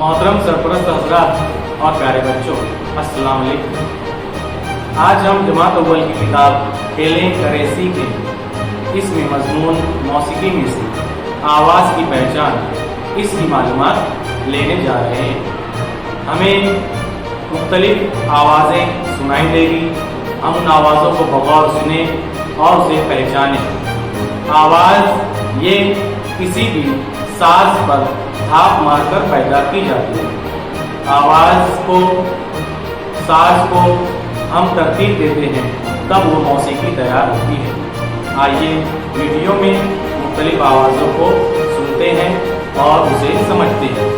मोहतरम सरपरस्त हज़रात और प्यारे बच्चों, अस्सलाम वालेकुम। आज हम जमात अव्वल की किताब खेलें करें सीखें इसमें मज़मून मौसीकी में से आवाज़ की पहचान इसकी मालूमात लेने जा रहे हैं। हमें मुख्तलिफ आवाज़ें सुनाई देगी, हम उन आवाज़ों को बगौर सुने और उसे पहचानें। आवाज़ ये किसी भी साज पर थाप मारकर पैदा की जाती है। आवाज़ को, साज को हम तरतीब देते हैं, तब वो मौसीकी तैयार होती है। आइए वीडियो में मुख्तलिफ आवाज़ों को सुनते हैं और उसे समझते हैं।